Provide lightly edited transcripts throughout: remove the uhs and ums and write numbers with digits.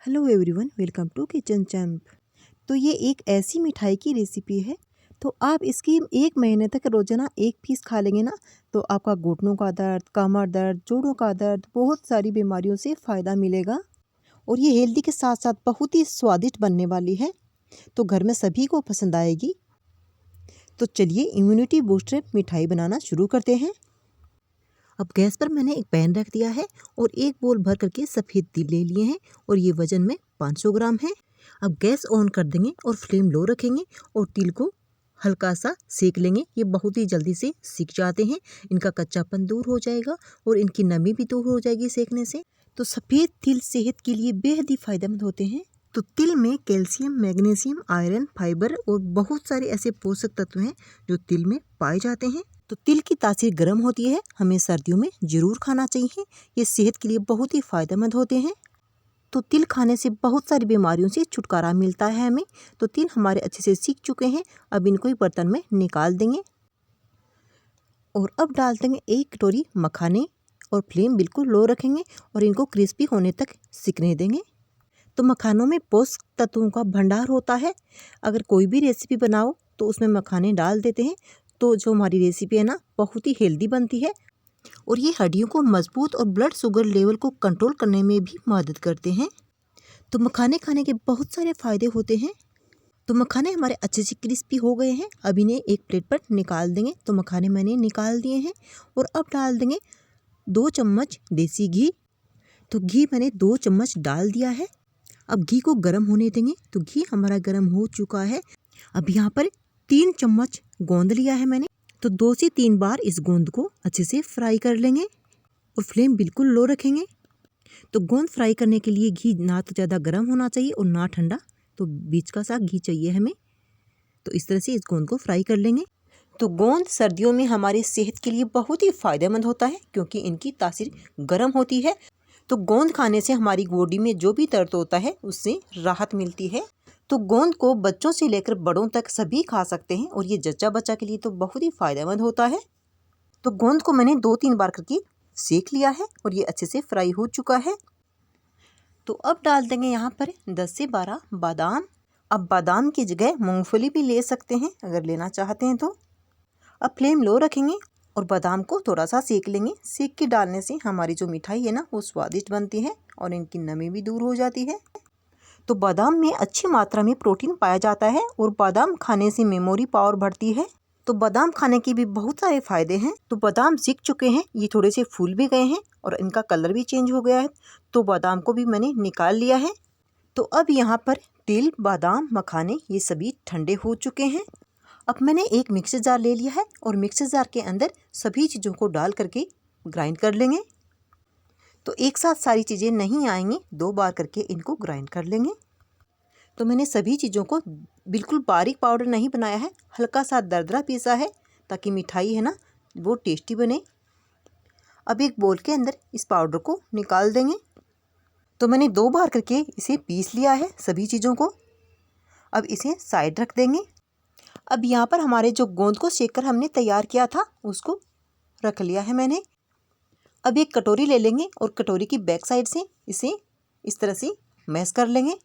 Hello everyone, welcome to kitchen champ. तो ये एक ऐसी मिठाई की रेसिपी है। तो आप इसकी 1 महीने तक रोजाना एक पीस खा लेंगे ना, तो आपका घुटनों का दर्द, कमर दर्द, जोड़ों का दर्द, बहुत सारी बीमारियों से फ़ायदा मिलेगा। और ये हेल्दी के साथ साथ बहुत ही स्वादिष्ट बनने वाली है, तो घर में सभी को पसंद आएगी। तो चलिए इम्यूनिटी बूस्टर मिठाई बनाना शुरू करते हैं। अब गैस पर मैंने एक पैन रख दिया है और एक बोल भर करके सफ़ेद तिल ले लिए हैं और ये वज़न में 500 ग्राम है। अब गैस ऑन कर देंगे और फ्लेम लो रखेंगे और तिल को हल्का सा सेक लेंगे। ये बहुत ही जल्दी से सीख जाते हैं, इनका कच्चापन दूर हो जाएगा और इनकी नमी भी दूर हो जाएगी सेकने से। तो सफ़ेद तिल सेहत के लिए बेहद ही फ़ायदेमंद होते हैं। तो तिल में कैल्शियम, मैग्नीशियम, आयरन, फाइबर और बहुत सारे ऐसे पोषक तत्व हैं जो तिल में पाए जाते हैं। तो तिल की तासीर गर्म होती है, हमें सर्दियों में ज़रूर खाना चाहिए। ये सेहत के लिए बहुत ही फ़ायदेमंद होते हैं। तो तिल खाने से बहुत सारी बीमारियों से छुटकारा मिलता है हमें। तो तिल हमारे अच्छे से सीख चुके हैं, अब इनको एक बर्तन में निकाल देंगे और अब डाल देंगे 1 कटोरी मखाने और फ्लेम बिल्कुल लो रखेंगे और इनको क्रिस्पी होने तक सिकने देंगे। तो मखानों में पोषक तत्वों का भंडार होता है। अगर कोई भी रेसिपी बनाओ तो उसमें मखाने डाल देते हैं, तो जो हमारी रेसिपी है ना, बहुत ही हेल्दी बनती है और ये हड्डियों को मजबूत और ब्लड शुगर लेवल को कंट्रोल करने में भी मदद करते हैं। तो मखाने खाने के बहुत सारे फ़ायदे होते हैं। तो मखाने हमारे अच्छे से क्रिस्पी हो गए हैं, अब इन्हें एक प्लेट पर निकाल देंगे। तो मखाने मैंने निकाल दिए हैं और अब डाल देंगे 2 चम्मच देसी घी। तो घी मैंने 2 चम्मच डाल दिया है। अब घी को गर्म होने देंगे। तो घी हमारा गर्म हो चुका है। अब यहाँ पर 3 चम्मच गोंद लिया है मैंने, तो 2 से 3 बार इस गोंद को अच्छे से फ्राई कर लेंगे और फ्लेम बिल्कुल लो रखेंगे। तो गोंद फ्राई करने के लिए घी ना तो ज़्यादा गर्म होना चाहिए और ना ठंडा, तो बीच का सा घी चाहिए हमें। तो इस तरह से इस गोंद को फ्राई कर लेंगे। तो गोंद सर्दियों में हमारी सेहत के लिए बहुत ही फ़ायदेमंद होता है, क्योंकि इनकी तासीर गर्म होती है। तो गोंद खाने से हमारी बॉडी में जो भी दर्द होता है उससे राहत मिलती है। तो गोंद को बच्चों से लेकर बड़ों तक सभी खा सकते हैं और ये जच्चा बच्चा के लिए तो बहुत ही फ़ायदेमंद होता है। तो गोंद को मैंने 2-3 बार करके सेक लिया है और ये अच्छे से फ्राई हो चुका है। तो अब डाल देंगे यहाँ पर 10 से 12 बादाम। अब बादाम की जगह मूंगफली भी ले सकते हैं अगर लेना चाहते हैं तो। अब फ्लेम लो रखेंगे और बादाम को थोड़ा सा सेक लेंगे। सेक के डालने से हमारी जो मिठाई है ना, वो स्वादिष्ट बनती है और इनकी नमी भी दूर हो जाती है। तो बादाम में अच्छी मात्रा में प्रोटीन पाया जाता है और बादाम खाने से मेमोरी पावर बढ़ती है। तो बादाम खाने के भी बहुत सारे फायदे हैं। तो बादाम सीख चुके हैं, ये थोड़े से फूल भी गए हैं और इनका कलर भी चेंज हो गया है। तो बादाम को भी मैंने निकाल लिया है। तो अब यहाँ पर तिल, बादाम, मखाने ये सभी ठंडे हो चुके हैं। अब मैंने एक मिक्सर जार ले लिया है और मिक्सर जार के अंदर सभी चीज़ों को डाल करके ग्राइंड कर लेंगे। तो एक साथ सारी चीज़ें नहीं आएंगी, 2 बार करके इनको ग्राइंड कर लेंगे। तो मैंने सभी चीज़ों को बिल्कुल बारीक पाउडर नहीं बनाया है, हल्का सा दरदरा पीसा है, ताकि मिठाई है ना वो टेस्टी बने। अब एक बोल के अंदर इस पाउडर को निकाल देंगे। तो मैंने 2 बार करके इसे पीस लिया है सभी चीज़ों को। अब इसे साइड रख देंगे। अब यहाँ पर हमारे जो गोंद को सेक कर हमने तैयार किया था उसको रख लिया है मैंने। अब एक कटोरी ले लेंगे और कटोरी की बैक साइड से इसे इस तरह से मैश कर लेंगे।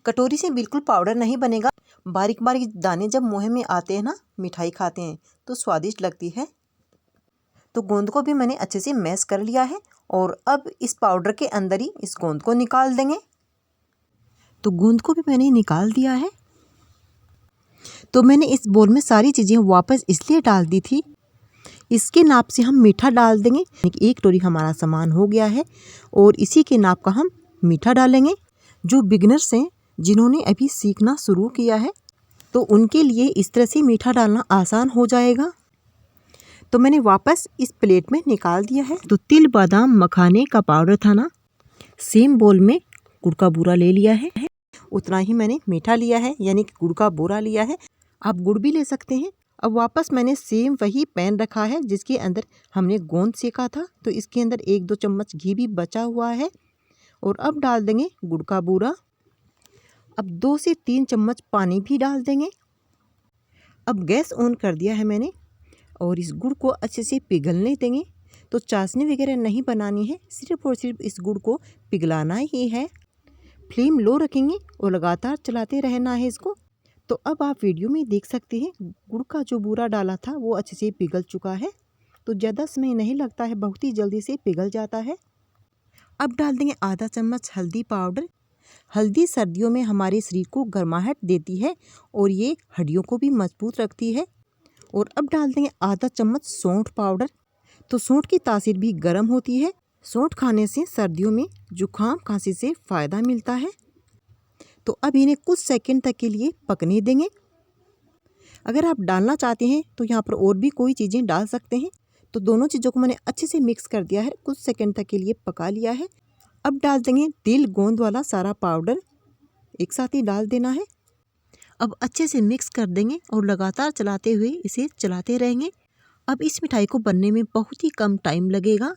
कटोरी से बिल्कुल पाउडर नहीं बनेगा, बारीक बारीक दाने जब मुँह में आते हैं ना, मिठाई खाते हैं तो स्वादिष्ट लगती है। तो गोंद को भी मैंने अच्छे से मैश कर लिया है और अब इस पाउडर के अंदर ही इस गोंद को निकाल देंगे। तो गोंद को भी मैंने निकाल दिया है। तो मैंने इस बोल में सारी चीज़ें वापस इसलिए डाल दी थी, इसके नाप से हम मीठा डाल देंगे। 1 कटोरी हमारा सामान हो गया है और इसी के नाप का हम मीठा डालेंगे। जो बिगिनर्स हैं, जिन्होंने अभी सीखना शुरू किया है, तो उनके लिए इस तरह से मीठा डालना आसान हो जाएगा। तो मैंने वापस इस प्लेट में निकाल दिया है। तो तिल, बादाम, मखाने का पाउडर था ना, सेम बोल में गुड़ का बूरा ले लिया है। उतना ही मैंने मीठा लिया है, यानी कि गुड़ का बोरा लिया है। आप गुड़ भी ले सकते हैं। अब वापस मैंने सेम वही पैन रखा है जिसके अंदर हमने गोंद सेका था। तो इसके अंदर 1-2 चम्मच घी भी बचा हुआ है और अब डाल देंगे गुड़ का बूरा। अब 2 से 3 चम्मच पानी भी डाल देंगे। अब गैस ऑन कर दिया है मैंने और इस गुड़ को अच्छे से पिघलने देंगे। तो चाशनी वगैरह नहीं बनानी है, सिर्फ और सिर्फ इस गुड़ को पिघलाना ही है। फ्लेम लो रखेंगे और लगातार चलाते रहना है इसको। तो अब आप वीडियो में देख सकते हैं गुड़ का जो बूरा डाला था वो अच्छे से पिघल चुका है। तो ज़्यादा समय नहीं लगता है, बहुत ही जल्दी से पिघल जाता है। अब डाल देंगे आधा चम्मच हल्दी पाउडर। हल्दी सर्दियों में हमारे शरीर को गर्माहट देती है और ये हड्डियों को भी मजबूत रखती है। और अब डाल देंगे आधा चम्मच सौंठ पाउडर। तो सौंठ की तासीर भी गर्म होती है। सौंठ खाने से सर्दियों में जुकाम खांसी से फ़ायदा मिलता है। तो अब इन्हें कुछ सेकंड तक के लिए पकने देंगे। अगर आप डालना चाहते हैं तो यहाँ पर और भी कोई चीज़ें डाल सकते हैं। तो दोनों चीज़ों को मैंने अच्छे से मिक्स कर दिया है, कुछ सेकंड तक के लिए पका लिया है। अब डाल देंगे तिल गोंद वाला सारा पाउडर, एक साथ ही डाल देना है। अब अच्छे से मिक्स कर देंगे और लगातार चलाते हुए इसे चलाते रहेंगे। अब इस मिठाई को बनने में बहुत ही कम टाइम लगेगा।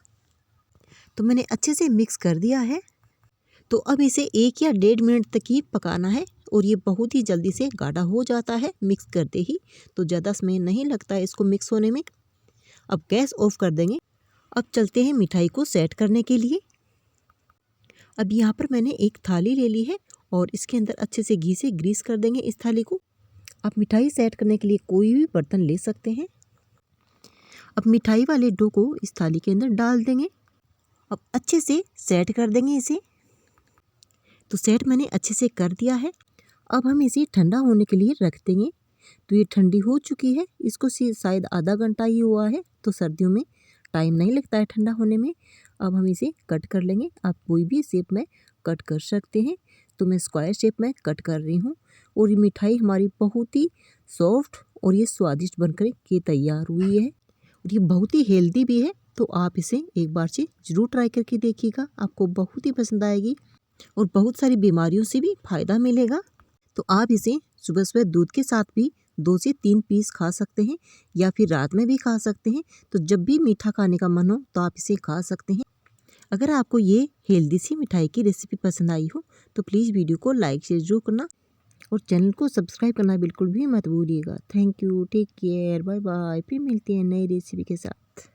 तो मैंने अच्छे से मिक्स कर दिया है। तो अब इसे 1 या 1.5 मिनट तक ही पकाना है और ये बहुत ही जल्दी से गाढ़ा हो जाता है मिक्स करते ही। तो ज़्यादा समय नहीं लगता है इसको मिक्स होने में। अब गैस ऑफ कर देंगे। अब चलते हैं मिठाई को सेट करने के लिए। अब यहाँ पर मैंने एक थाली ले ली है और इसके अंदर अच्छे से घी से ग्रीस कर देंगे इस थाली को। आप मिठाई सेट करने के लिए कोई भी बर्तन ले सकते हैं। अब मिठाई वाले डो को इस थाली के अंदर डाल देंगे। अब अच्छे से सेट कर देंगे इसे। तो सेट मैंने अच्छे से कर दिया है। अब हम इसे ठंडा होने के लिए रख देंगे। तो ये ठंडी हो चुकी है, इसको शायद आधा घंटा ही हुआ है। तो सर्दियों में टाइम नहीं लगता है ठंडा होने में। अब हम इसे कट कर लेंगे। आप कोई भी शेप में कट कर सकते हैं। तो मैं स्क्वायर शेप में कट कर रही हूँ और ये मिठाई हमारी बहुत ही सॉफ्ट और ये स्वादिष्ट बनकर के तैयार हुई है। और ये बहुत ही हेल्दी भी है। तो आप इसे एक बार से ज़रूर ट्राई करके देखिएगा, आपको बहुत ही पसंद आएगी और बहुत सारी बीमारियों से भी फ़ायदा मिलेगा। तो आप इसे सुबह सुबह दूध के साथ भी 2 से 3 पीस खा सकते हैं या फिर रात में भी खा सकते हैं। तो जब भी मीठा खाने का मन हो तो आप इसे खा सकते हैं। अगर आपको ये हेल्दी सी मिठाई की रेसिपी पसंद आई हो तो प्लीज़ वीडियो को लाइक शेयर जरूर करना और चैनल को सब्सक्राइब करना बिल्कुल भी मत भूलिएगा। Thank you, take care, bye bye. फिर मिलते हैं नई रेसिपी के साथ।